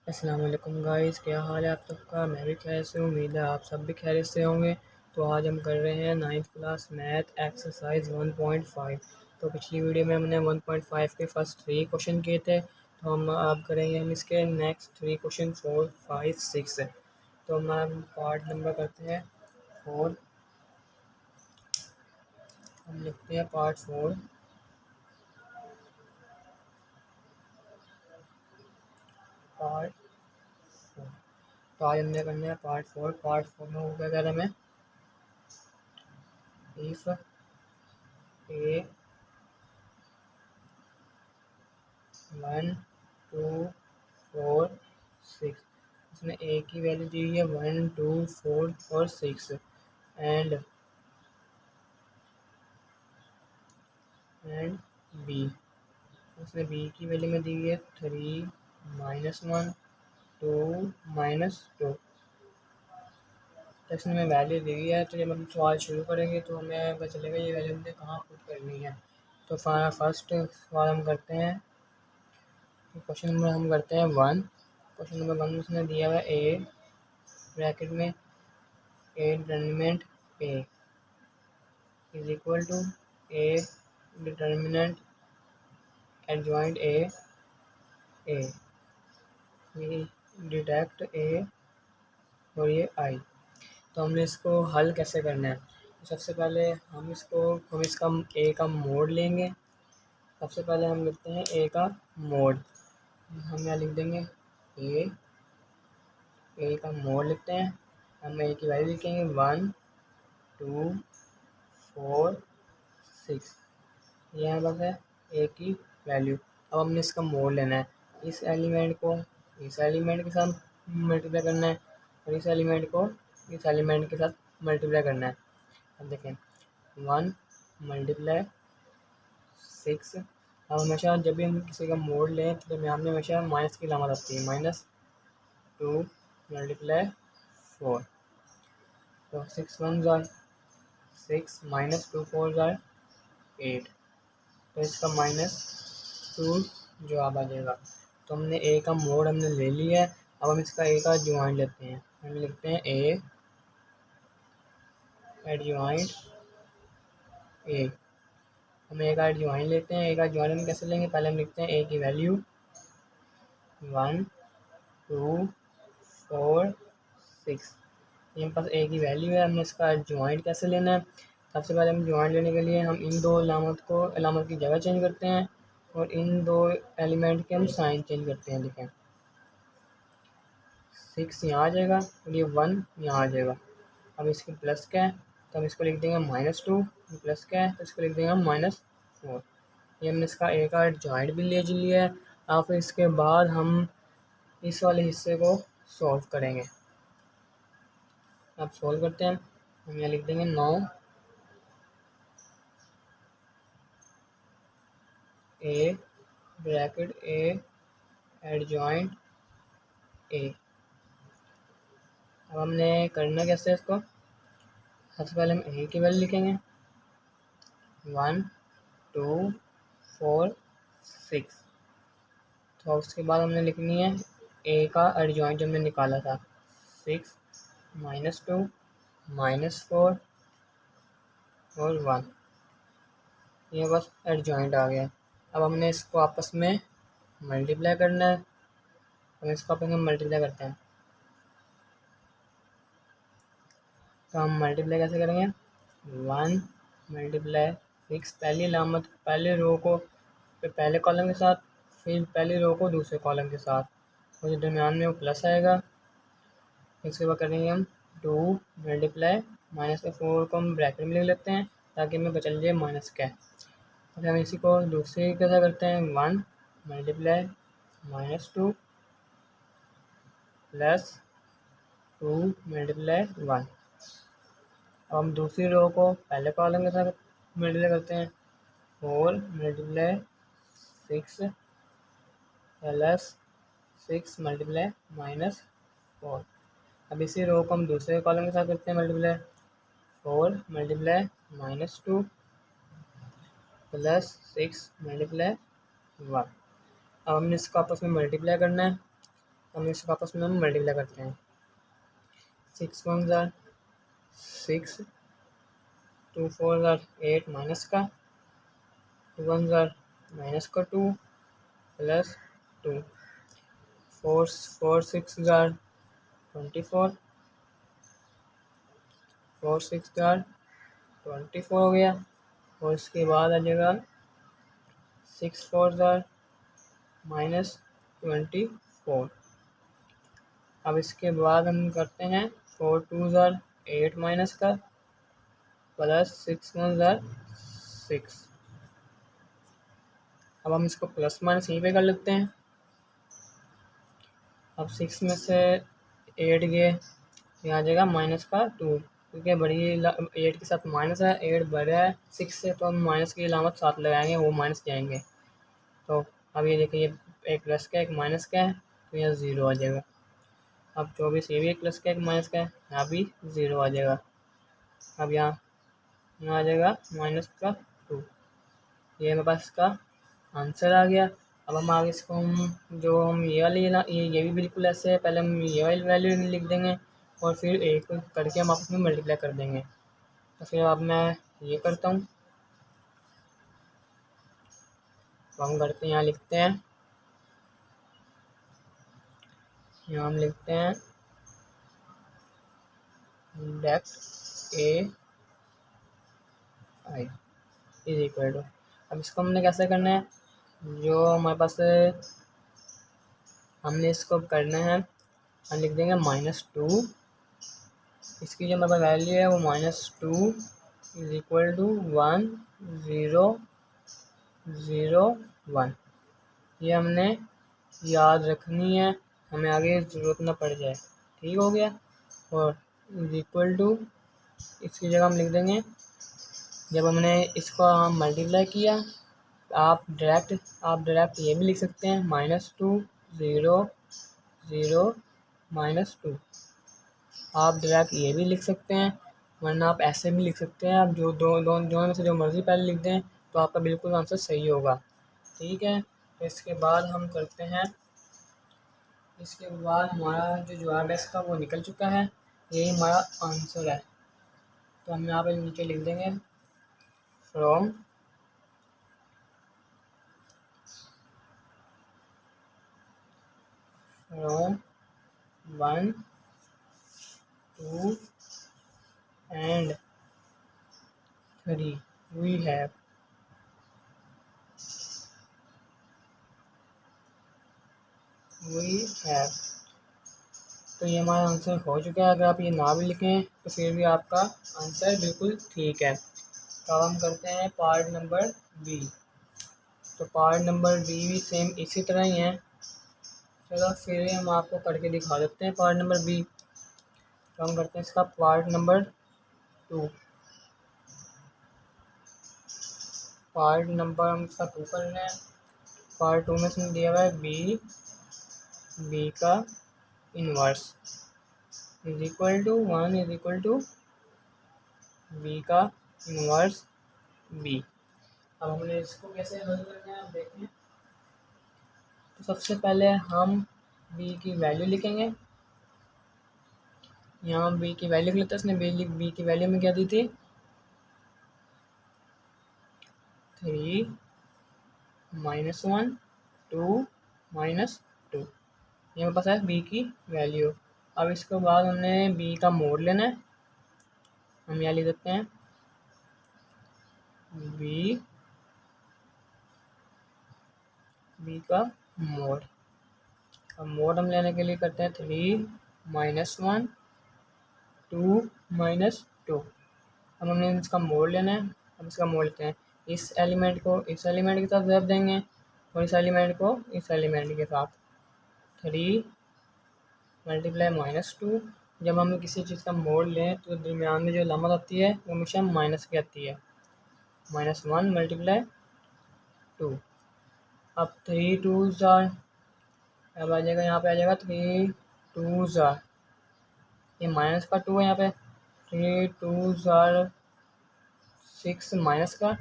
अस्सलाम वालेकुम गाइस, क्या हाल है आप सबका। मैं भी खैर से हूँ, उम्मीद है आप सब भी खैरियत से होंगे। तो आज हम कर रहे हैं 9th क्लास मैथ एक्सरसाइज 1.5। तो पिछली वीडियो में हमने 1.5 के फर्स्ट 3 क्वेश्चन किए थे। तो हम अब करेंगे हम इसके नेक्स्ट 3 क्वेश्चन 4, 5, 6 है। तो हम पार्ट नंबर करते हैं 4। हम लिखते हैं पार्ट 4। पार्ट 4। तो आज हमने करना है पार्ट 4 में हो गया हमें इफ़ ए 1, 2, 4, 6। इसमें ए की वैल्यू दी हुई है 1, 2, 4 और 6 एंड बी। इसमें बी की वैल्यू में दी हुई है 3, -1, 2, -2। तो इसमें हमें वैल्यू दी हुई है। तो जब हम सवाल शुरू करेंगे तो हमें पता चलेगा ये वैल्यू हमने कहाँ पुट करनी है। तो फर्स्ट सवाल हम करते हैं, क्वेश्चन नंबर हम करते हैं 1। क्वेश्चन नंबर 1 में उसने दिया हुआ है ए ब्रैकेट में ए determinant A is equal to a determinant adjoint a we detect a और ये i। तो हमने इसको हल कैसे करना है। तो सबसे पहले हम इसका a का मोड लेंगे। सबसे पहले हम लिखते हैं a का मोड। हम यहाँ लिख देंगे a का मोड लिखते हैं। हम a की वैल्यू लिखेंगे 1, 2, 4, 6। ये हमारे पास है ए की वैल्यू। अब हमने इसका मोड लेना है। इस एलिमेंट को इस एलिमेंट के साथ मल्टीप्लाई करना है और इस एलिमेंट को इस एलिमेंट के साथ मल्टीप्लाई करना है। अब देखें 1 मल्टीप्लाई 6। अब हमेशा जब भी हम किसी का मोड लें तो दरम्यान में हमेशा माइनस की अलामत आती है। -2 मल्टीप्लाई 4। तो 6 1 जार 6 -2 4 जार 8। तो इसका -2 जवाब आ जाएगा। तो हमने ए का मोड हमने ले लिया है। अब हम इसका ए का ज्वाइंट लेते हैं। हम लिखते हैं ए एडजॉइंट ए। हम ए का एडजॉइंट लेते हैं। ए का एडजॉइंट हम कैसे लेंगे, पहले हम लिखते हैं ए की वैल्यू 1, 2, 4, 6। ये हमारे पास ए की वैल्यू है। हमने इसका एडजॉइंट कैसे लेना है। सबसे पहले हम ज्वाइंट लेने के लिए हम इन दो अलामत की जगह चेंज करते हैं और इन दो एलिमेंट के हम साइन चेंज करते हैं। देखें 6 यहाँ आ जाएगा और ये 1 यहाँ आ जाएगा। अब इसके प्लस क्या है तो हम इसको लिख देंगे -2। प्लस क्या है तो इसको लिख देंगे -4। ये हमने इसका ए का जॉइंट भी ले लिया है। अब फिर इसके बाद हम इस वाले हिस्से को सॉल्व करेंगे। अब सॉल्व करते हैं। हम यहाँ लिख देंगे 9 A bracket A adjoint A. अब हमने करना कैसे है इसको। सबसे पहले हम ए की वैल्यू लिखेंगे 1, 2, 4, 6। तो उसके बाद हमने लिखनी है ए का एडजॉइंट जो हमने निकाला था 6 -2 -4 और 1। ये बस एडजॉइंट आ गया। अब हमने इसको आपस में मल्टीप्लाई करना है। हम इसको आपस में मल्टीप्लाई करते हैं। तो हम मल्टीप्लाई कैसे करेंगे 1 मल्टीप्लाई 6 पहली अलामत पहले रो को पहले कॉलम के साथ, फिर पहली रो को दूसरे कॉलम के साथ और जो दरमियान में वो प्लस आएगा। इसके बाद करेंगे हम 2 मल्टीप्लाई -4 को हम ब्रैकेट में लिख लेते हैं ताकि हमें बचल जाए माइनस क्या है। और हम इसी को दूसरे कैसा करते हैं 1 मल्टीप्लाई -2 प्लस 2 मल्टीप्लाई 1। अब हम दूसरी रो को पहले कॉलम के साथ मल्टीप्लाई करते हैं 4 मल्टीप्लाई 6 प्लस 6 मल्टीप्लाई -4। अब इसी रो को हम दूसरे कॉलम के साथ करते हैं मल्टीप्लाई 4 मल्टीप्लाई -2 प्लस 6 मल्टीप्लाई 1। अब हमने इसको आपस में मल्टीप्लाई करना है। हम इसको आपस में मल्टीप्लाई करते हैं। 6 1 ज़ार 6, 2 4 ज़ार 8 माइनस का 2 1 ज़ार माइनस का 2 प्लस 2 4 4 6 ज़ार 24 4 6 ज़ार 24 हो गया। और इसके बाद आ जाएगा 6 4 ज़ार माइनस 24। अब इसके बाद हम करते हैं 4 2 ज़ार 8 माइनस का प्लस 6 1 ज़ार 6। अब हम इसको प्लस माइनस यहीं पे कर लेते हैं। अब 6 में से 8 गए तो यहाँ आ जाएगा माइनस का 2, क्योंकि बड़ी 8 के साथ माइनस है, 8 बड़ा है 6 से, तो हम माइनस की अलामत साथ लगाएंगे, वो माइनस जाएंगे। तो अब ये देखिए, एक प्लस का एक माइनस का है, तो यहाँ 0 आ जाएगा। अब 24 ये भी एक प्लस का एक माइनस का है, यहाँ भी 0 आ जाएगा। अब यहाँ आ जाएगा माइनस का 2। ये मेरे पास इसका आंसर आ गया। अब हम आगे इसको हम ये वाली ना, ये भी बिल्कुल ऐसे है, पहले हम ये वाली वैल्यू लिख देंगे और फिर एक करके हम आपस में मल्टीप्लाई कर देंगे। तो फिर अब मैं ये करता हूँ, तो हम करते हैं, यहाँ लिखते हैं, यहाँ हम लिखते हैं डेक्ट A I is equal to. अब इसको हमने कैसे करना है, जो हमारे पास हमने इसको करना है, हम लिख देंगे -2। इसकी जो हमारे पास वैल्यू है वो -2 इज इक्वल टू 1 0 0 1। ये हमने याद रखनी है, हमें आगे ज़रूरत ना पड़ जाए। ठीक हो गया। और इज इक्वल टू इसकी जगह हम लिख देंगे, जब हमने इसको मल्टीप्लाई किया, आप डायरेक्ट ये भी लिख सकते हैं -2 0 0 -2। आप डायरेक्ट ये भी लिख सकते हैं, वरना आप ऐसे भी लिख सकते हैं। आप जो दोनों में से जो मर्ज़ी पहले लिख दें तो आपका बिल्कुल आंसर सही होगा। ठीक है। तो इसके बाद हम करते हैं, इसके बाद हमारा जो जवाब है इसका वो निकल चुका है, यही हमारा आंसर है। तो हम यहाँ पे नीचे लिख देंगे from from 1 2 and 3 we have तो ये हमारा आंसर हो चुका है। अगर आप ये ना भी लिखें तो फिर भी आपका आंसर बिल्कुल ठीक है। तो अब हम करते हैं पार्ट नंबर बी। तो पार्ट नंबर बी भी सेम इसी तरह ही है। चलो फिर हम आपको करके दिखा देते हैं पार्ट नंबर बी। तो हम करते हैं इसका पार्ट नंबर 2। पार्ट नंबर हम इसका 2 कर रहे हैं। पार्ट 2 में इसमें दिया हुआ है बी का इनवर्स इज इक्वल टू 1 इज इक्वल टू बी का इनवर्स बी। अब हमने इसको कैसे हल करना है, आप देखें। तो सबसे पहले हम बी की वैल्यू लिखेंगे। यहाँ बी की वैल्यू लेते हैं, इसने बी की वैल्यू में क्या दी थी, 3 -1 2 -2। ये मेरे पास है बी की वैल्यू। अब इसके बाद हमने बी का मोड लेना है। हम यहाँ लिख देते हैं बी का मोड। अब मोड हम लेने के लिए करते हैं 3 -1 2 -2। अब हमने इसका मोड लेना है। अब इसका मोड लेते हैं, इस एलिमेंट को इस एलिमेंट के साथ ज़ब देंगे और इस एलिमेंट को इस एलिमेंट के साथ। 3 × -2। जब हम किसी चीज़ का मोड लें तो दरमियान में जो लामत आती है वो हमेशा माइनस की आती है। -1 × 2। अब 3 2s are, अब आ जाएगा यहाँ पे आ जाएगा 3 2s are, ये माइनस का 2 है यहाँ पे। 3 2s are 6 माइनस का,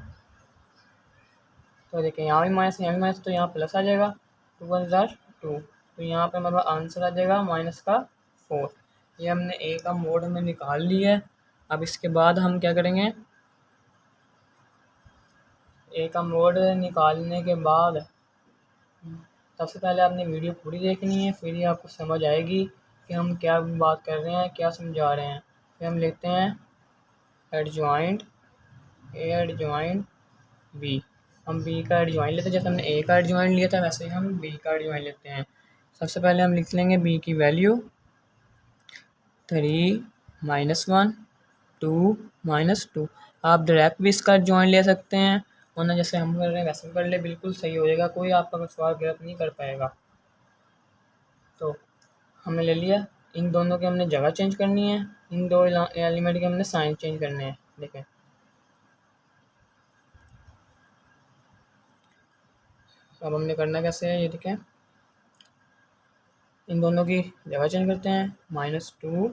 तो देखिए यहाँ भी माइनस यहाँ भी माइनस, तो यहाँ प्लस आ जाएगा। 2 1s are 2। तो यहाँ पे हमारा आंसर आ जाएगा -4। ये हमने ए का मोड हमें निकाल लिया है। अब इसके बाद हम क्या करेंगे, ए का मोड निकालने के बाद सबसे पहले आपने वीडियो पूरी देखनी है, फिर ही आपको समझ आएगी कि हम क्या बात कर रहे हैं, क्या समझा रहे हैं। फिर हम लेते हैं एडजॉइंट ए एडजॉइंट बी। हम बी का एडजॉइंट लेते हैं, जैसे हमने ए का एडजॉइंट लिया था वैसे ही हम बी का एडजॉइंट लेते हैं। सबसे पहले हम लिख लेंगे बी की वैल्यू 3 -1 2 -2। आप डायरेक्ट भी इसका एडजॉइंट ले सकते हैं, वरना जैसे हम कर रहे हैं वैसे कर ले, बिल्कुल सही हो जाएगा, कोई आपका सवाल गलत नहीं कर पाएगा। तो हमने ले लिया, इन दोनों के हमने जगह चेंज करनी है, इन दो एलिमेंट के हमने साइन चेंज करने हैं। देखें अब हमने करना कैसे है, ये देखें, इन दोनों की जगह चेंज करते हैं। -2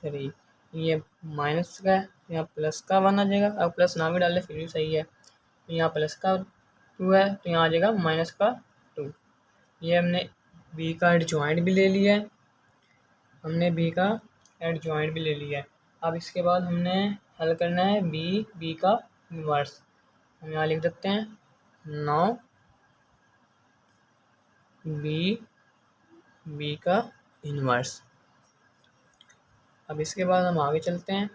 3, ये माइनस का है, यहाँ प्लस का 1 आ जाएगा। अब प्लस ना भी डाले फिर भी सही है। तो यहाँ प्लस का 2 है तो यहाँ आ जाएगा -2। ये हमने बी का एडजॉइंट भी ले लिया है, हमने बी का एडजॉइंट भी ले लिया है। अब इसके बाद हमने हल करना है बी का इन्वर्स। हम यहाँ लिख देते हैं 9 बी का इन्वर्स। अब इसके बाद हम आगे चलते हैं।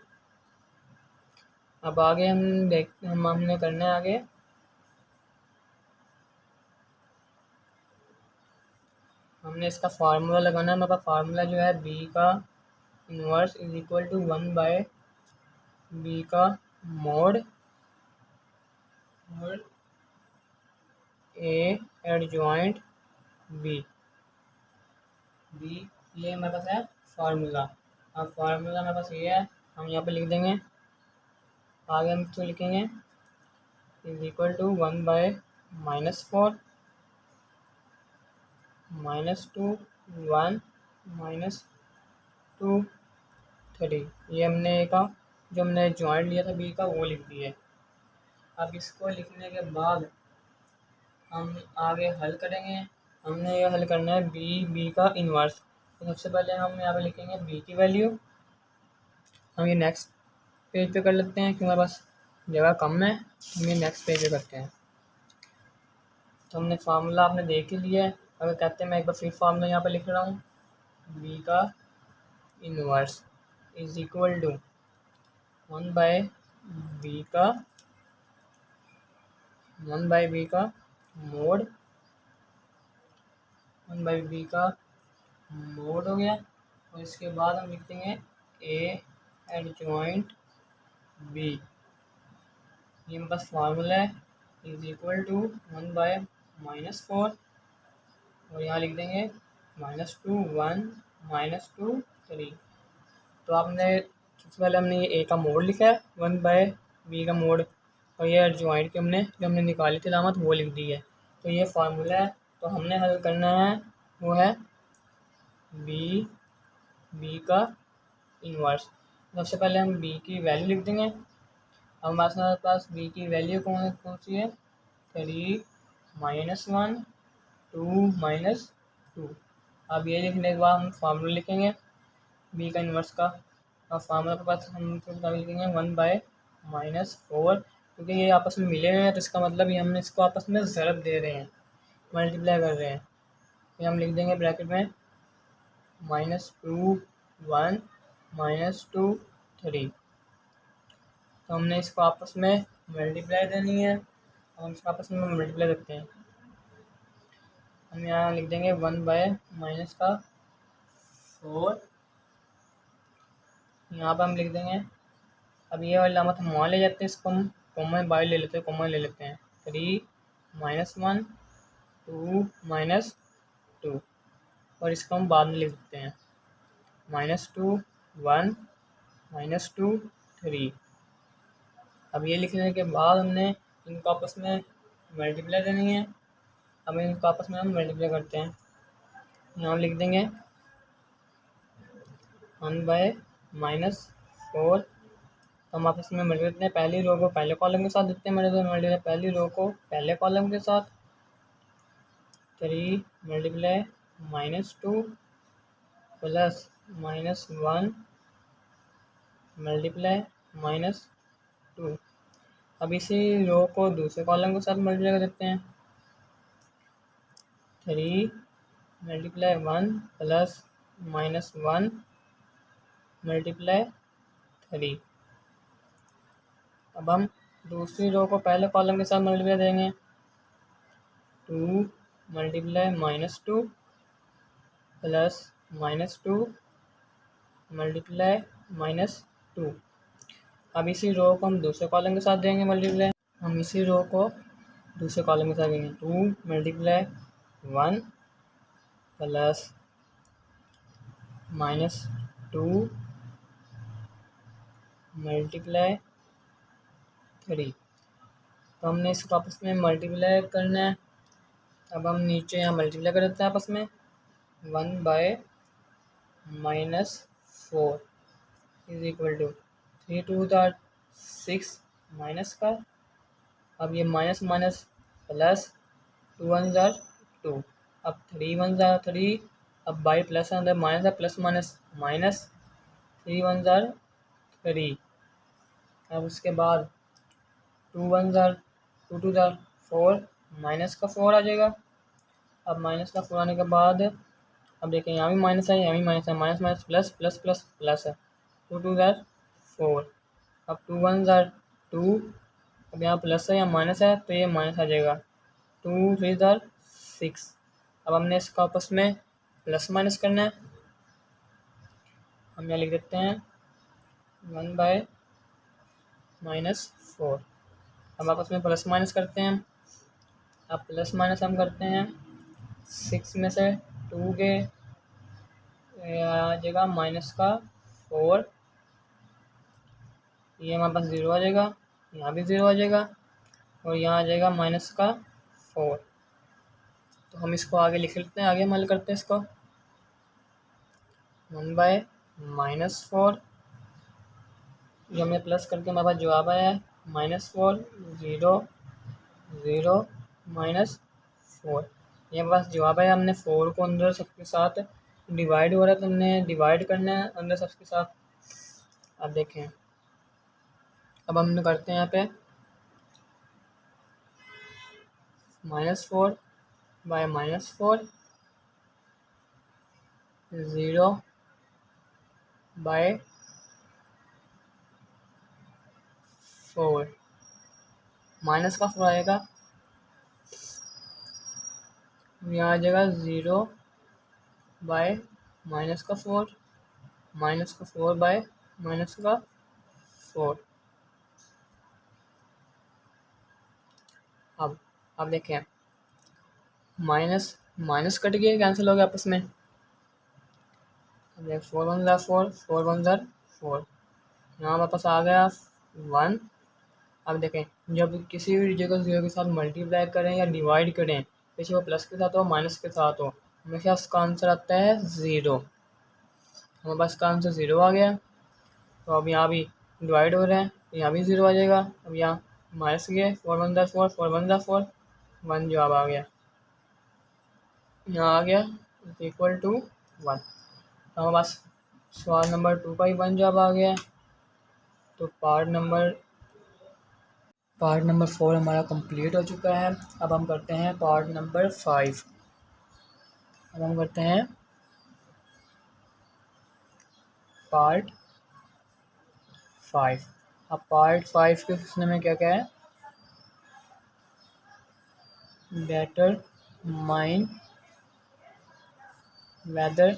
अब आगे हमने करना है आगे हमने इसका फार्मूला लगाना है। हमारा फार्मूला जो है बी का इन्वर्स इज इक्वल टू 1/बी का मोड ए एडजॉइंट बी। ये हमारे पास है फार्मूला। अब फार्मूला हमारे पास ये है, हम यहाँ पे लिख देंगे। आगे हम क्यों लिखेंगे, इज इक्वल टू 1/-4 -2 1 -2 3। ये हमने का जो हमने जॉइंट लिया था बी का वो लिख दिया है। अब इसको लिखने के बाद हम आगे हल करेंगे। हमने ये हल करना है बी का इन्वर्स। तो सबसे पहले हम यहाँ पे लिखेंगे बी की वैल्यू। हम ये नेक्स्ट पेज पे कर लेते हैं क्योंकि हमारे पास जगह कम है, हम ये नेक्स्ट पेज पे करते हैं। तो हमने फार्मूला आपने देख ही लिया है। अगर कहते हैं मैं एक बार फिर फार्मूला यहाँ पे लिख रहा हूँ, बी का इन्वर्स इज इक्वल टू 1/बी का मोड 1/बी का मोड हो गया। और इसके बाद हम लिख देंगे ए एडजॉइंट बी। ये मेरे पास फार्मूला है इज इक्वल टू 1/-4 और यहाँ लिख देंगे -2 1 -2 3। तो आपने सबसे पहले हमने ये ए का मोड लिखा है 1/बी का मोड, और ये एडजॉइंट की हमने निकाली थी अलामत वो लिख दी है। तो ये फार्मूला है। तो हमने हल करना है वो है बी का इन्वर्स। सबसे पहले हम बी की वैल्यू लिख देंगे। अब हमारे पास बी की वैल्यू कौन सी है, 3 -1 2 -2। अब ये लिखने के बाद हम फार्मूला लिखेंगे बी का इन्वर्स का। और फार्मूला के पास हम लिखेंगे 1/-4, क्योंकि ये आपस में मिले हुए हैं तो इसका मतलब ये हमने इसको आपस में ज़रब दे रहे हैं, मल्टीप्लाई कर रहे हैं। फिर हम लिख देंगे ब्रैकेट में -2 1 -2 3। तो हमने इसको आपस में मल्टीप्लाई देनी है, हम इसको आपस में मल्टीप्लाई करते हैं। हम यहाँ लिख देंगे 1/-4, यहाँ पर हम लिख देंगे। अब ये वाली लामत हम वहाँ ले जाते हैं, इसको हम कॉमन में बाहर ले लेते हैं, कॉमन ले लेते हैं। 3 -1 2 -2 और इसको हम बाद में लिख देते हैं -2 1 -2 3। अब ये लिखने के बाद हमने इनको आपस में मल्टीप्लाई देनी है। अब इनको आपस में हम मल्टीप्लाई करते हैं। यहाँ लिख देंगे 1/-4। तो हम आपस में मल्टीप्लाई करते हैं, पहली रो को पहले कॉलम के साथ देते हैं, पहली रो को पहले कॉलम के साथ। 3 × -2 प्लस -1 मल्टीप्लाई -2। अब इसी रो को दूसरे कॉलम के साथ मल्टीप्लाई कर देते हैं। 3 मल्टीप्लाई 1 प्लस -1 मल्टीप्लाई 3। अब हम दूसरी रो को पहले कॉलम के साथ मल्टीप्लाई देंगे। 2 मल्टीप्लाई -2 प्लस -2 मल्टीप्लाई -2। अब इसी रो को हम दूसरे कॉलम के साथ देंगे मल्टीप्लाई। हम इसी रो को दूसरे कॉलम के साथ देंगे। 2 मल्टीप्लाई 1 प्लस -2 मल्टीप्लाई 3। तो हमने इसको आपस में मल्टीप्लाई करना है। अब हम नीचे यहाँ मल्टीप्लाई कर देते हैं आपस में। 1/-4 इज इक्वल टू 3 2 6 माइनस का। अब ये माइनस माइनस प्लस 2 1 2। अब 3 1 3। अब बाई प्लस अंदर माइनस है, प्लस माइनस माइनस 3 1 3। अब उसके बाद 2 1 2 2 4 माइनस का 4 आ जाएगा। अब माइनस का 4 आने के बाद अब देखें यहाँ भी माइनस है, यहाँ भी माइनस है, minus minus plus plus plus plus है। 2 2 4। अब 2 1 2। अब यहाँ प्लस है, यहाँ माइनस है, तो ये माइनस आ जाएगा। 2 3 6। अब हमने इसका आपस में प्लस माइनस करना है। हम यहाँ लिख देते हैं 1/-4। अब आपस में प्लस माइनस करते हैं। अब प्लस माइनस हम करते हैं 6 में से 2 के आ जाएगा माइनस का 4। ये हमारे पास 0 आ जाएगा, यहाँ भी 0 आ जाएगा और यहाँ आ जाएगा माइनस का 4। तो हम इसको आगे लिख लेते हैं, आगे हम हल करते हैं इसको। 1/-4 जो हमने प्लस करके हमारे पास जवाब आया है -4 0 0 -4। ये हमारे पास जवाब है। हमने 4 को अंदर सबके साथ डिवाइड हो रहा है तो हमने डिवाइड करना है अंदर सबके साथ। अब देखें, अब हम करते हैं यहाँ पे -4/-4 0/4 माइनस का 4 आएगा, यहाँ आ जाएगा 0/-4 माइनस का 4/-4। अब देखें, माइनस माइनस कट गया, कैंसिल हो गया आपस में। 4 1 4 4 1 4। यहाँ वापस आ गया 1। अब देखें, जब किसी भी जगह 0 के साथ मल्टीप्लाई करें या डिवाइड करें, पीछे वो प्लस के साथ हो माइनस के साथ हो, हमेशा उसका आंसर आता है 0। हमारे पास का आंसर 0 आ गया। तो अब यहाँ भी डिवाइड हो रहे हैं, यहाँ भी 0 आ जाएगा। अब यहाँ माइनस गए, 4 1 4 4 1 4 1 जवाब आ गया, यहाँ आ गया इक्वल टू 1। हमारे पास सवाल नंबर 2 का ही 1 जवाब आ गया। तो पार्ट नंबर 4 हमारा कंप्लीट हो चुका है। अब हम करते हैं पार्ट नंबर 5। अब हम करते हैं पार्ट 5। अब पार्ट 5 के क्वेश्चन में क्या क्या है, determine whether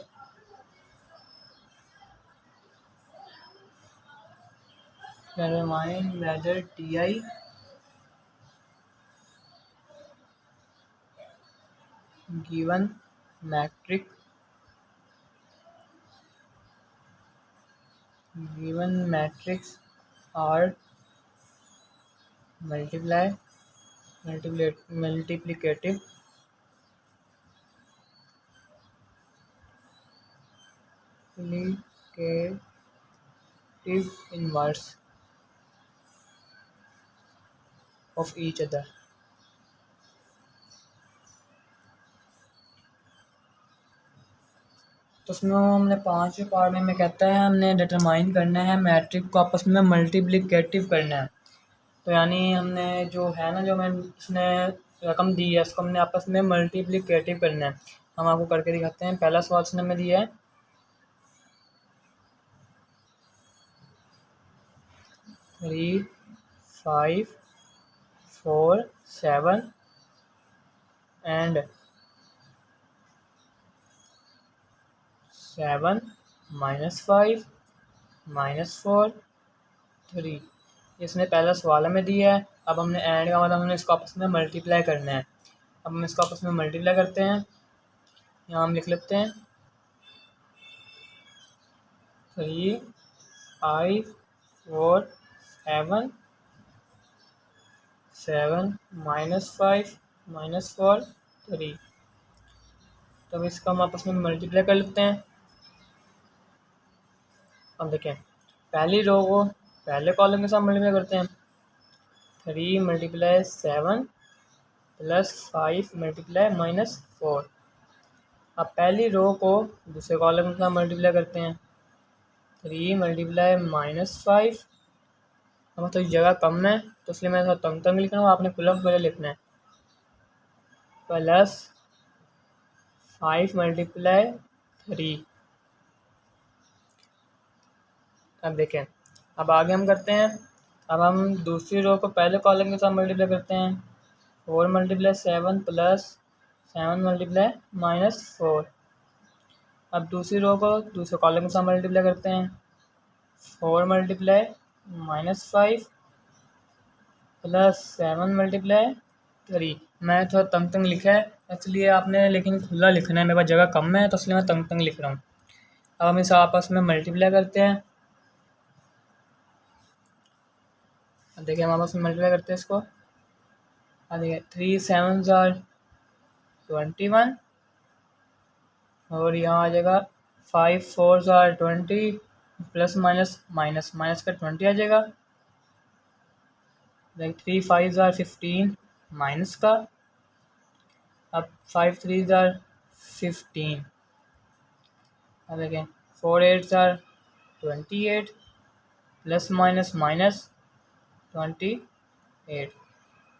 Ti given matrix are multiplicative inverse of each other. तो उसमें हमने 5वें पार्ट में कहता है हमने डिटरमाइन करना है मैट्रिक को आपस में मल्टीप्लिकेटिव करना है। तो यानी हमने जो है ना, जो हमें उसने रकम दी है उसको हमने आपस में मल्टीप्लिकेटिव करना है। हम आपको करके दिखाते हैं। पहला सवाल उसने हमें दिया है 3, 5, 4, 7 एंड 7 -5 -4 3। इसने पहला सवाल हमें दिया है। अब हमने एंड का मतलब हमने इसको आपस में मल्टीप्लाई करना है। अब हम इसको आपस में मल्टीप्लाई करते हैं। यहाँ हम लिख लेते हैं 3, 5, 4, 7 7 -5 -4 3। तब इसका हम आपस में मल्टीप्लाई कर लेते हैं। अब देखें, पहली रो को पहले कॉलम के साथ मल्टीप्लाई करते हैं। 3 × 7 + 5 × -4। अब पहली रो को दूसरे कॉलम के साथ मल्टीप्लाई करते हैं। 3 × -5। अब तो जगह कम है तो इसलिए मैं थोड़ा तंग तंग लिख रहा हूँ, आपने खुला खुला लिखना है। +5 × 3। अब देखें, अब आगे हम करते हैं। अब हम दूसरी रो को पहले कॉलम के साथ मल्टीप्लाई करते हैं। 4 × 7 + 7 × -4। अब दूसरी रो को दूसरे कॉलम के साथ मल्टीप्लाई करते हैं। 4 × -5 + 7 × 3। मैं थोड़ा तंग तंग लिखा है इसलिए आपने लेकिन खुला लिखना है। मेरे पास जगह कम है तो इसलिए मैं तंग तंग लिख रहा हूँ। अब हम इसे आपस में मल्टीप्लाई करते हैं। अब देखिए हम आपस में मल्टीप्लाई करते हैं इसको। अब देखिए 3 7 = 21 और यहाँ आ जाएगा 5 4 = 20 प्लस माइनस माइनस माइनस का 20 आ जाएगा। 3 5 = 15 माइनस का। अब 5 3 = 15। अब देखें 4 8 = 28 प्लस माइनस माइनस 28।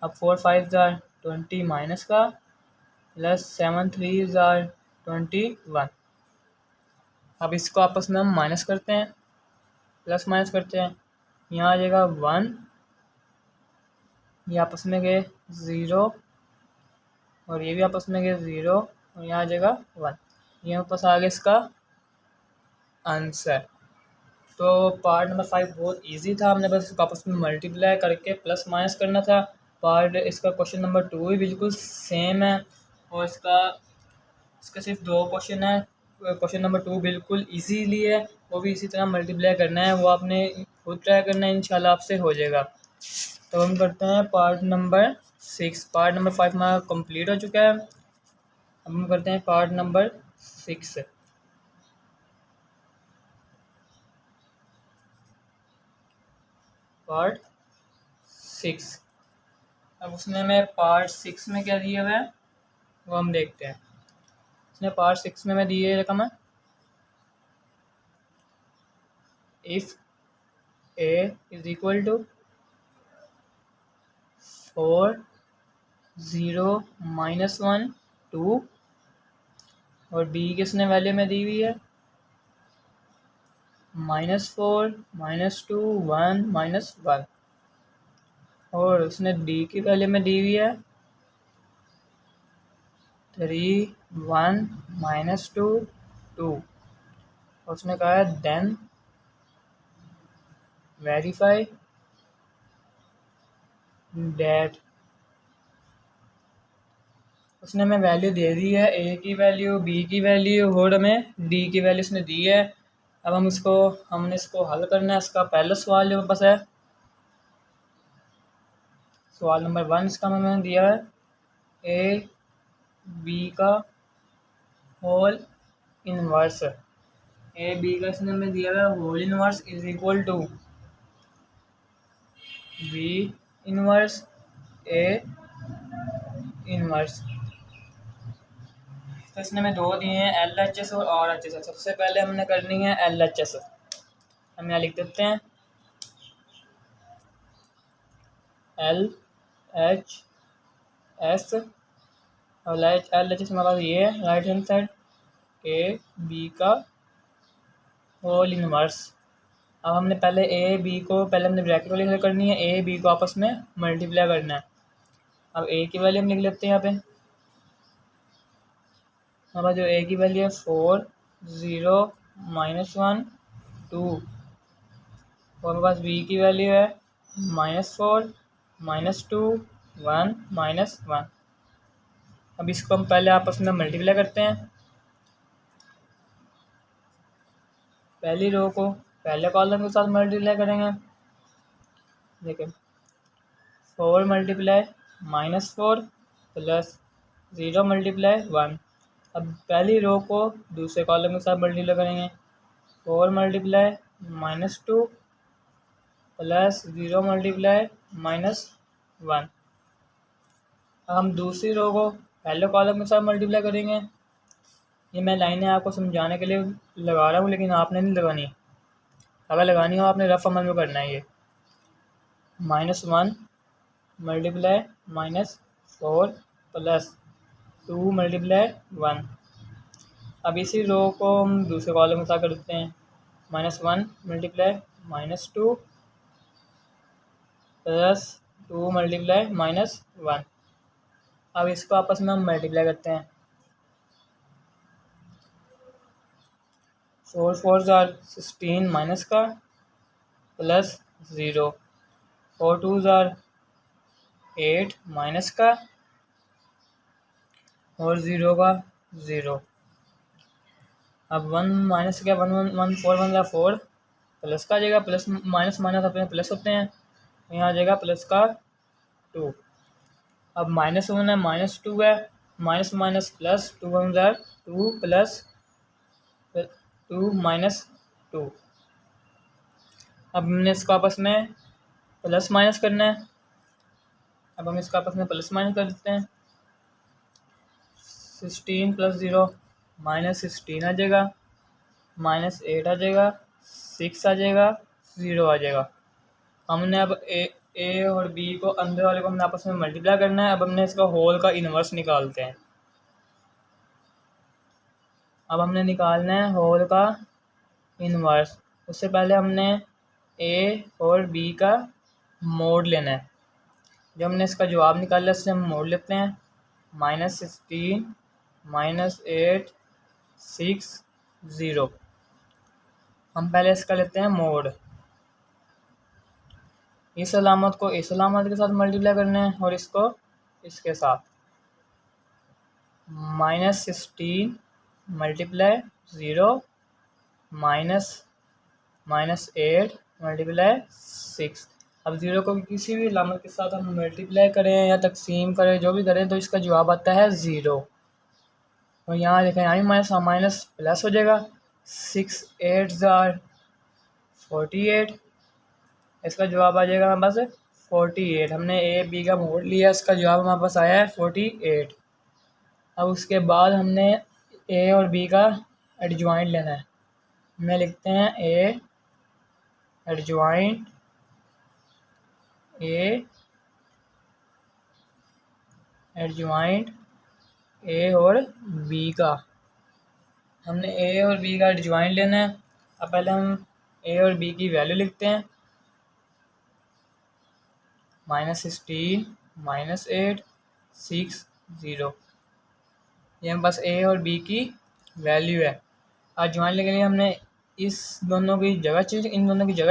अब 4 5 = 20 माइनस का प्लस 7 3 = 21। अब इसको आपस में हम माइनस करते हैं, प्लस माइनस करते हैं। यहाँ आ जाएगा 1, ये आपस में गए 0 और ये भी आपस में गए 0 और यहाँ आ जाएगा 1। ये वापस आ गया इसका आंसर। तो पार्ट नंबर 5 बहुत इजी था, हमने बस इसको आपस में मल्टीप्लाई करके प्लस माइनस करना था। पार्ट इसका क्वेश्चन नंबर 2 भी बिल्कुल सेम है और इसका सिर्फ 2 क्वेश्चन है। क्वेश्चन नंबर 2 बिल्कुल इजीली है, वो भी इसी तरह मल्टीप्लाई करना है, वो आपने खुद ट्राई करना है, इंशाल्लाह आपसे हो जाएगा। तो हम करते हैं पार्ट नंबर 6। पार्ट नंबर 5 हमारा कंप्लीट हो चुका है। अब हम करते हैं पार्ट नंबर 6। पार्ट 6। अब उसने हमें पार्ट 6 में क्या दिया हुआ है वो हम देखते हैं। उसने पार्ट 6 में हमें दी है रकम है इफ़ a = 4 0 -1 2 और b किसने वैल्यू में दी हुई है -4 -2 1 -1 और उसने d की वैल्यू में दी हुई है 3 1 -2 2 और उसने कहा है देन वेरीफाई डेट। उसने हमें वैल्यू दे दी है, a की वैल्यू, b की वैल्यू और हमें d की वैल्यू उसने दी है। अब हमने इसको हल करना है। इसका पहला सवाल जो पास है सवाल नंबर 1, इसका हमें दिया है a b का होल इनवर्स। a b का इसने हमें दिया है whole inverse = b inverse a inverse. तो इसने हमें दो दिए हैं, LHS और RHS। सबसे पहले हमने करनी है LHS। हम यहाँ लिख देते हैं LHS, और LHS हमारे पास ये है राइट हैंड साइड, AB का होल इनवर्स। अब हमने पहले AB को पहले हमने ब्रैकेट वाली करनी है, AB को आपस में मल्टीप्लाई करना है। अब A की वैल्यू हम लिख लेते हैं यहाँ पे, हमारे जो A की वैल्यू है 4 0 -1 2, और हमारे पास B की वैल्यू है -4 -2 1 -1। अब इसको हम पहले आपस में मल्टीप्लाई करते हैं। पहली रो को पहले कॉलम के साथ मल्टीप्लाई करेंगे। देखिए 4 मल्टीप्लाई -4 प्लस 0 मल्टीप्लाई 1। अब पहली रो को दूसरे कॉलम के साथ मल्टीप्लाई करेंगे। 4 मल्टीप्लाई -2 प्लस 0 मल्टीप्लाई -1। अब हम दूसरी रो को पहले कॉलम के साथ मल्टीप्लाई करेंगे। ये मैं लाइनें आपको समझाने के लिए लगा रहा हूँ, लेकिन आपने नहीं लगानी। अगर लगानी हो आपने रफ अमल में करना है। ये -1 मल्टीप्लाई -4 प्लस 2 मल्टीप्लाई 1। अब इसी रो को हम दूसरे कॉलम के साथ कर देते हैं। -1 मल्टीप्लाई -2 प्लस 2 मल्टीप्लाई -1। अब इसको आपस में हम मल्टीप्लाई करते हैं। 4 4 आर 16 माइनस का प्लस 0, 4 2 आर 8 माइनस का और 0 का 0। अब 1 माइनस क्या 1 1 1 4 1 4 प्लस का आ जाएगा, प्लस माइनस माइनस अपने प्लस होते हैं, यहाँ आ जाएगा प्लस का 2। अब -1 है -2 है, माइनस माइनस प्लस 2 1 2 प्लस 2 -2। अब हमने इसको आपस में प्लस माइनस करना है। अब हम इसको आपस में प्लस माइनस कर देते हैं। 16 प्लस 0 -16 आ जाएगा, -8 आ जाएगा, 6 आ जाएगा, 0 आ जाएगा। हमने अब ए और बी को अंदर वाले को हमने आपस में मल्टीप्लाई करना है। अब हमने इसका होल का इन्वर्स निकालते हैं। अब हमने निकालना है होल का इन्वर्स। उससे पहले हमने ए और बी का मोड लेना है। जब हमने इसका जवाब निकाला उससे हम मोड लेते हैं। -16 -8 6 0। हम पहले इसका लेते हैं मोड। इस अलामत को इस अलामत के साथ मल्टीप्लाई करना है और इसको इसके साथ। -16 मल्टीप्लाई 0 -8 मल्टीप्लाई 6। अब 0 को किसी भी अलामत के साथ हम मल्टीप्लाई करें या तकसीम करें, जो भी करें, तो इसका जवाब आता है 0। और यहाँ देखें यहाँ माइनस माइनस प्लस हो जाएगा। 6 8 48, इसका जवाब आ जाएगा हमारे पास 48। हमने ए बी का मोड लिया, इसका जवाब हमारे पास आया है 48। अब उसके बाद हमने ए और बी का एडजॉइंट लेना है। हमें लिखते हैं ए एडजॉइंट ए और बी का। हमने ए और बी का एडजॉइंट लेना है। अब पहले हम ए और बी की वैल्यू लिखते हैं। -16 -8 6 0। ये हम बस ए और बी की वैल्यू है। आज ज्वाइन लेने के लिए हमने इन दोनों की जगह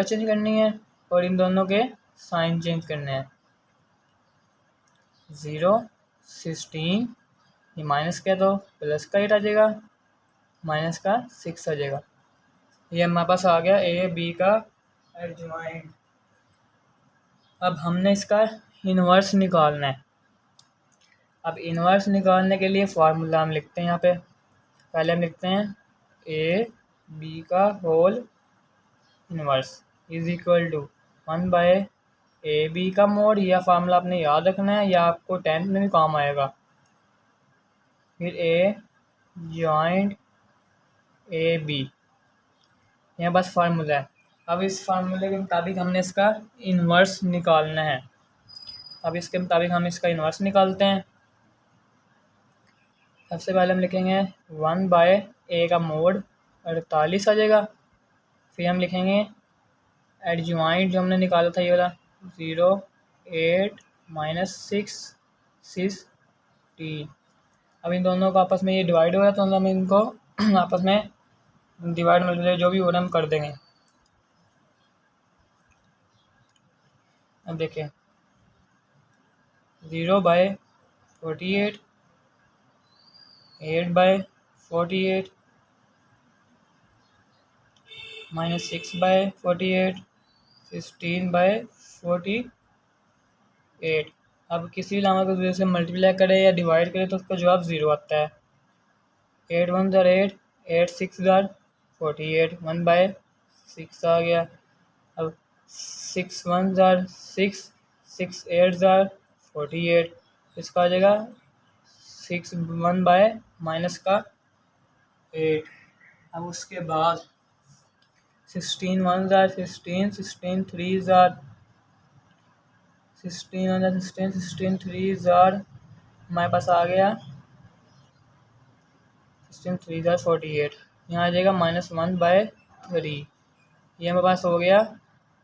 चेंज करनी है और इन दोनों के साइन चेंज करने हैं। 0 16, ये माइनस का तो प्लस का 8 आ जाएगा, माइनस का 6 आ जाएगा। ये हमारे पास आ गया ए बी का एडजॉइंट। अब हमने इसका इन्वर्स निकालना है। अब इन्वर्स निकालने के लिए फार्मूला हम लिखते हैं। यहाँ पे पहले हम लिखते हैं ए बी का whole inverse is equal to 1/AB का मोड। यह फार्मूला आपने याद रखना है, या आपको 10th में भी काम आएगा। फिर ए जॉइंट ए बी, यहाँ बस फार्मूला है। अब इस फार्मूले के मुताबिक हमने इसका इन्वर्स निकालना है। अब इसके मुताबिक हम इसका इन्वर्स निकालते हैं। सबसे पहले हम लिखेंगे 1/a का मोड 48 आ जाएगा। फिर हम लिखेंगे एडजॉइंट जो हमने निकाला था ये वाला 0 8 -6 16। अब इन दोनों को आपस में ये डिवाइड हो रहा है, तो हम इनको आपस में डिवाइड मल्टीप्लाई जो भी हो रहा है हम कर देंगे। अब देखिए 0/48 8/48 -6/48 16/48। अब किसी भी नंबर को 0 से मल्टीप्लाई करें या डिवाइड करें तो उसका जवाब 0 आता है। 8 1 ज़ार 8, 8 6 ज़ार 48, 1/6 आ गया। अब 6 1 ज़ार 6, 6 8 ज़ार 48, इसका आ जाएगा 6 1/- का 8। अब उसके बाद 16 1 ज़ार 16, 16 3 ज़ार 16 1 ज़ार 16, 16 3 ज़ार हमारे पास आ गया 16 3 ज़ार 48। यहाँ आ जाएगा -1/3। ये हमारे पास हो गया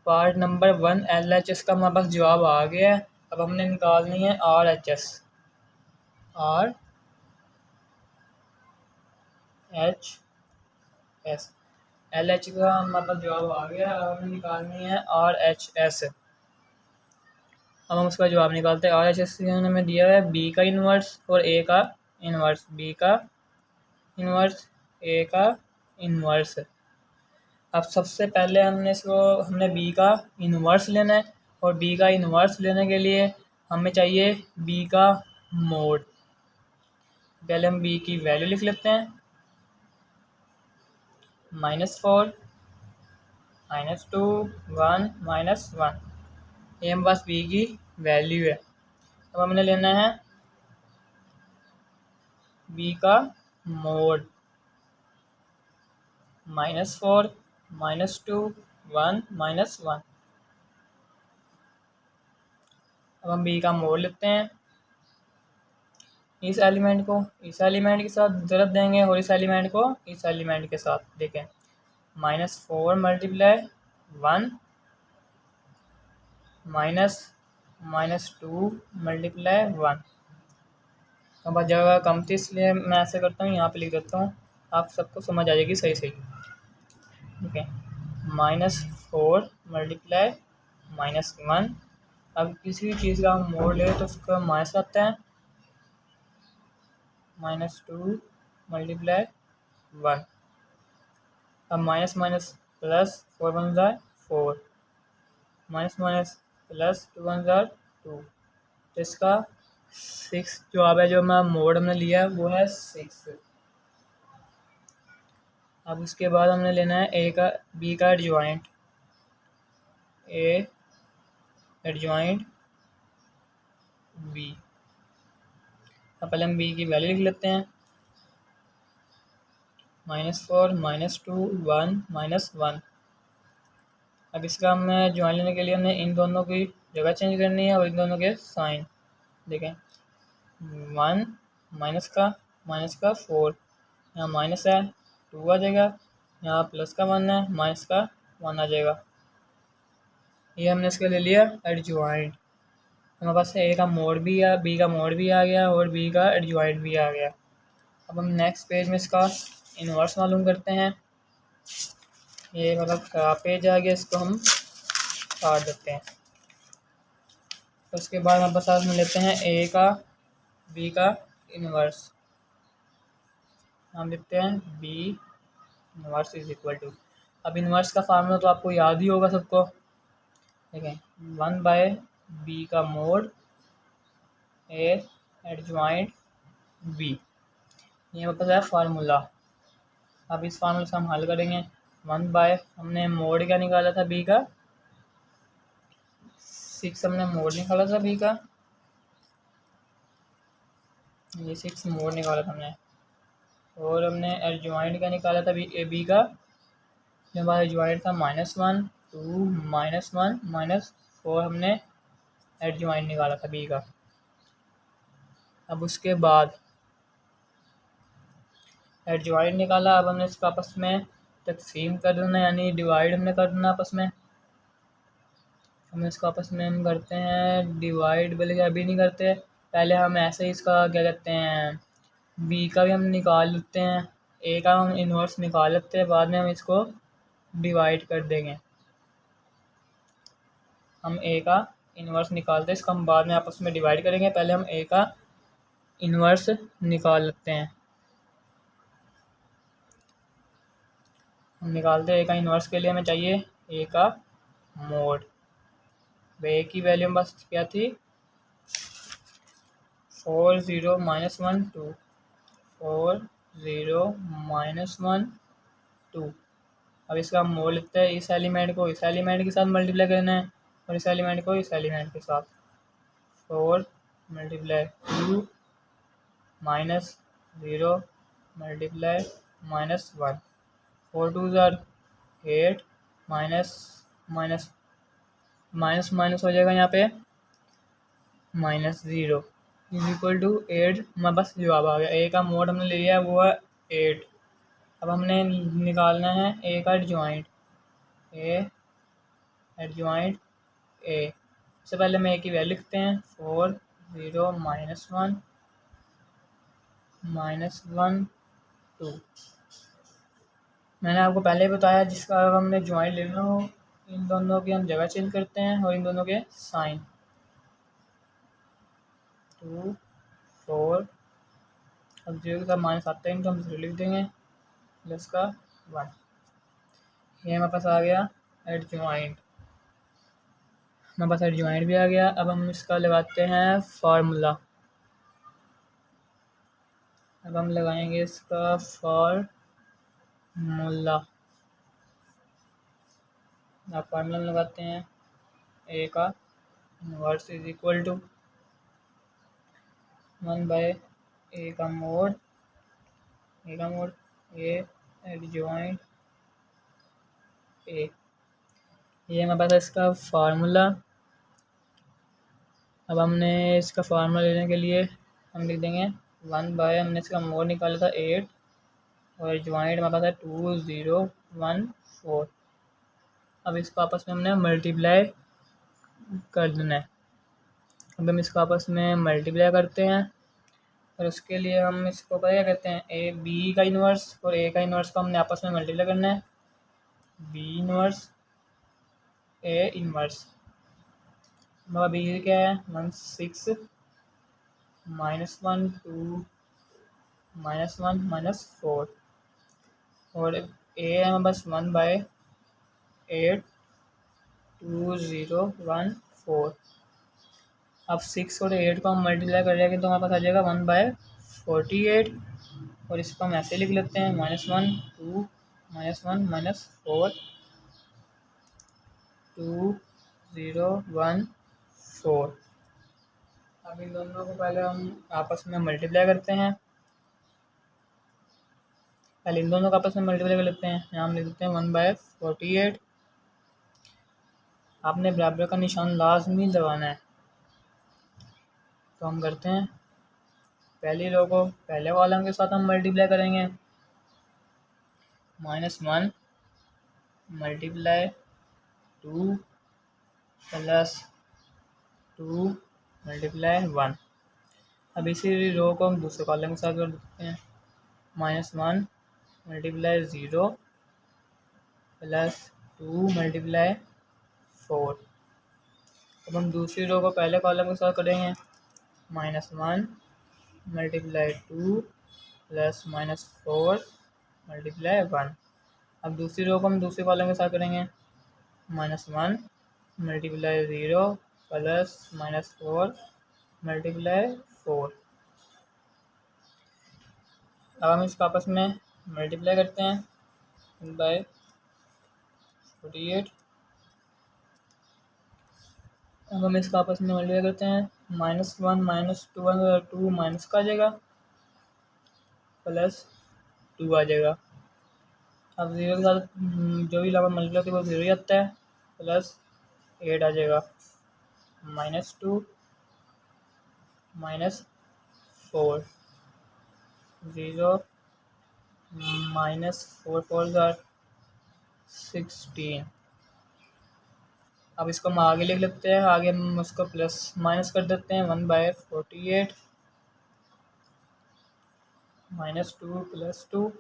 पार्ट नंबर 1 LHS का हमारे पास जवाब आ गया है। अब हमने निकालनी है RHS। RHS LH का हमारे पास जवाब आ गया। अब हमें निकालनी है RHS। अब हम उसका जवाब निकालते हैं। RHS हमें दिया है B का इन्वर्स और A का इन्वर्स, B का इन्वर्स A का इन्वर्स। अब सबसे पहले हमने B का इन्वर्स लेना है, और B का इन्वर्स लेने के लिए हमें चाहिए B का मोड। पहले हम B की वैल्यू लिख लेते हैं -4 -2 1 -1। ये हमारे पास B की वैल्यू है। अब हमने लेना है B का मोड -4 -2 1 -1। अब हम B का मोड लेते हैं। इस एलिमेंट को इस एलिमेंट के साथ ज़रूरत देंगे और इस एलिमेंट को इस एलिमेंट के साथ। देखें -4 × 1 -2 × 1। अब जगह कम थी इसलिए मैं ऐसे करता हूँ, यहाँ पे लिख देता हूँ, आप सबको समझ आ जाएगी सही सही। ठीक है -4 × -1। अब किसी भी चीज़ का हम मोड ले तो उसका माइनस आता है। -2 × 1। अब माइनस माइनस प्लस 4 1 ज़ार 4, माइनस माइनस प्लस 2 1 ज़ार 2। तो इसका 6 जवाब है। जो हमारा मोड हमने लिया है वो है 6। अब उसके बाद हमने लेना है B का एडजॉइंट। A adjoint B। अब पहले हम B की वैल्यू लिख लेते हैं -4 -2 1 -1। अब इसका हमें ज्वाइन लेने के लिए हमने इन दोनों की जगह चेंज करनी है और इन दोनों के साइन। देखें 1 माइनस का 4, यहाँ माइनस है 2 आ जाएगा, यहाँ प्लस का 1 है माइनस का 1 आ जाएगा। ये हमने इसके ले लिया एडजॉइंट। हमारे पास A का मोड भी है, B का मोड भी आ गया और B का एडजॉइंट भी आ गया। अब हम नेक्स्ट पेज में इसका इन्वर्स मालूम करते हैं। ये मतलब खराब पेज आ गया, इसको हम काट देते हैं। उसके बाद हमारे पास में लेते हैं A का B का इन्वर्स। हम लिखते हैं B inverse is equal to. अब इन्वर्स का फार्मूला तो आपको याद ही होगा सबको। देखें 1/B का मोड A एडजॉइंट B, ये हमारे पास है फार्मूला। अब इस फार्मूले से हम हल करेंगे। हमने मोड क्या निकाला था B का 6, हमने मोड निकाला था B का, ये 6 मोड निकाला था हमने। और हमने एडजॉइंट का निकाला था बी का, जो हमारा एडजॉइंट था -1 2 -1 -4 हमने एडजॉइंट निकाला था बी का। अब उसके बाद एडजॉइंट निकाला, अब हमने इसको आपस में तकसीम कर देना, यानी डिवाइड हमने कर देना आपस में। हम इसको आपस में हम करते हैं डिवाइड, बल्कि अभी नहीं करते, पहले हम ऐसे ही इसका क्या कहते हैं बी का भी हम निकाल लेते हैं, ए का हम इन्वर्स निकाल लेते हैं, बाद में हम इसको डिवाइड कर देंगे। हम ए का इन्वर्स निकालते हैं, इसको हम बाद में आपस में डिवाइड करेंगे, पहले हम ए का इन्वर्स निकाल लेते हैं। हम निकालते हैं ए का इन्वर्स, के लिए हमें चाहिए ए का मोड। ए की वैल्यू बस क्या थी 4 0 -1 2 4 0 -1 2। अब इसका हम मोड लिखते हैं, इस एलिमेंट को इस एलिमेंट के साथ मल्टीप्लाई करना है और इस एलिमेंट को इस एलिमेंट के साथ। 4 × 2 -0 × -1 4 2 8 माइनस हो जाएगा यहाँ पे -0 =8। हमारे पास जवाब आ गया। ए का मोड हमने लिया है वो है 8। अब हमने निकालना है ए का एडजॉइंट, ए एडजॉइंट ए। सबसे पहले हम ए की वैल्यू लिखते हैं 4 0 -1 2। मैंने आपको पहले ही बताया, जिसका अगर हमने ज्वाइंट लेना हो इन दोनों की हम जगह चेंज करते हैं और इन दोनों के साइन। 2 4, अब 0 के साथ माइनस आता है, इनको हम 0 लिख देंगे प्लस का 1। ये हमारे पास आ गया एडजॉइंट, हमारे पास एडजॉइंट भी आ गया। अब हम इसका लगाते हैं फार्मूला। अब हम लगाएंगे इसका फार्मूला। अब फार्मूला लगाते हैं ए का इन्वर्स इज इक्वल टू 1/ए का मोड ए एडजॉइंट ए। ये हमारे पास है इसका फार्मूला। अब हमने इसका फार्मूला लेने के लिए हम लिख देंगे 1/, हमने इसका मोड निकाला था 8 और एडजॉइंट हमारे पास है 2 0 1 4। अब इसको आपस में हमने मल्टीप्लाई कर देना है। अब हम इसको आपस में मल्टीप्लाई करते हैं और उसके लिए हम इसको क्या कहते हैं ए बी का इन्वर्स और ए का इन्वर्स को हमने आपस में मल्टीप्लाई करना है। B inverse A inverse, B क्या है 1 6 -1 2 -1 -4 और ए है बस 1/8 2 0 1 4। अब 6 और 8 को हम मल्टीप्लाई कर लेंगे तो हमारे पास आ जाएगा 1/48 और इसको हम ऐसे लिख लेते हैं -1 2 -1 -4 2 0 1 4। अब इन दोनों को पहले हम आपस में मल्टीप्लाई करते हैं, पहले इन दोनों को आपस में मल्टीप्लाई कर लेते हैं। यहाँ हम लिख देते हैं 1/48। आपने बराबर का निशान लाजमी लगाना है, तो हम करते हैं पहली रो को पहले कॉलम के साथ हम मल्टीप्लाई करेंगे। -1 × 2 + 2 × 1। अब इसी रो को हम दूसरे कॉलम के साथ कर देते हैं -1 × 0 + 2 × 4। अब हम दूसरी रो को पहले कॉलम के साथ करेंगे -1 × 2 + -4 × 1। अब दूसरी रो को हम दूसरे कॉलम के साथ करेंगे -1 × 0 + -4 × 4। अब हम इसको आपस में मल्टीप्लाई करते हैं 1/48। अब हम इसको आपस में मल्टीप्लाई करते हैं -1 -2 2 माइनस का आ जाएगा प्लस 2 आ जाएगा। अब 0 के साथ जो भी नंबर मल्टीप्लाई होती है वो 0 ही आता है, प्लस 8 आ जाएगा, -2 -4 0 -4 4 16। अब इसको हम आगे लिख लेते हैं, आगे हम उसको प्लस माइनस कर देते हैं, 1/48 -2 +2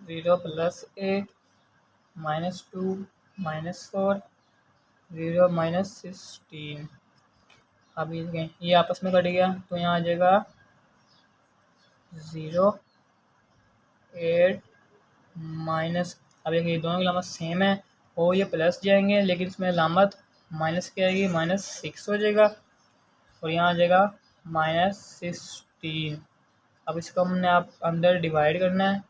0 +8 -2 -4 0 -16। अब ये आपस में कट गया तो यहाँ आ जाएगा 0 8 माइनस। अब देखिए दोनों की लामत सेम है और ये प्लस जाएंगे, लेकिन इसमें लामत माइनस की आएगी, -6 हो जाएगा और यहाँ आ जाएगा -16। अब इसको हमने आप अंदर डिवाइड करना है,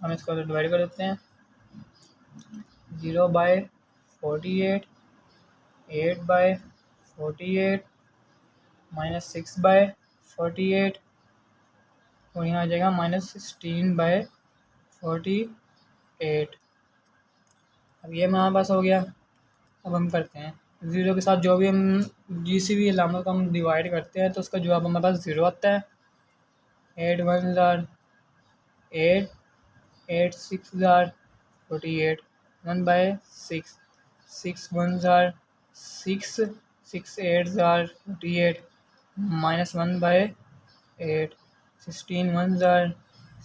हम इसको अंदर डिवाइड कर देते हैं। 0/48 8/48 -6/48 और यहाँ आ जाएगा -16/48। अब ये हमारे पास हो गया। अब हम करते हैं 0 के साथ जो भी हम जिस भी अलामत को हम डिवाइड करते हैं तो उसका जवाब हमारे पास 0 आता है। 8 1 8 8 6 48 1/6 6 1 6 6 8 48 -1/8 16 1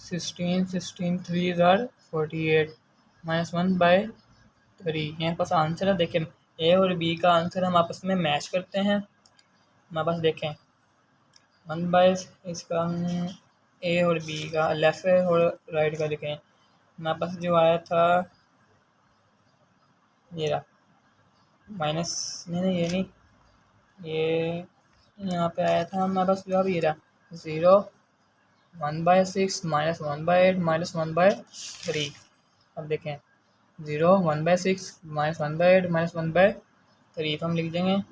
16 16 3 48 -1/3। यहाँ पास आंसर है, देखें ए और बी का आंसर हम आपस में मैच करते हैं। हमारे पास देखें 1/ इसका हम ए और बी का लेफ़्ट और राइट का लिखें। हमारे पास जो आया था ये रहा माइनस, नहीं ये नहीं, ये यहाँ पे आया था हमारे पास जवाब ये रहा 0 1/6 -1/8 -1/3। अब देखें 0 1/6 -1/8 -1/3 तो हम लिख देंगे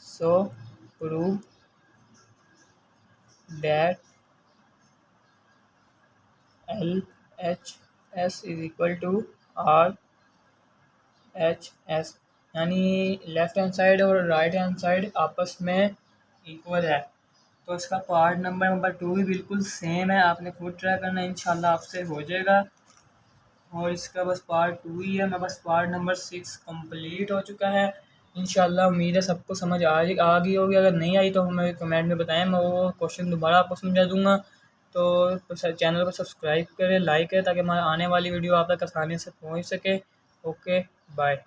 so prove that LHS is equal to RHS, यानी लेफ्ट हैंड साइड और राइट हैंड साइड आपस में इक्वल है। तो इसका पार्ट नंबर 2 भी बिल्कुल सेम है, आपने खुद ट्राई करना, इंशाल्लाह आपसे हो जाएगा। और इसका बस पार्ट 2 ही है, मैं बस पार्ट नंबर 6 कंप्लीट हो चुका है। इंशाल्लाह उम्मीद है सबको समझ आ गई होगी, अगर नहीं आई तो हमें कमेंट में बताएं, मैं वो क्वेश्चन दोबारा आपको समझा दूँगा। तो चैनल को सब्सक्राइब करें, लाइक करें ताकि हमारे आने वाली वीडियो आप तक आसानी से पहुँच सके। Okay bye.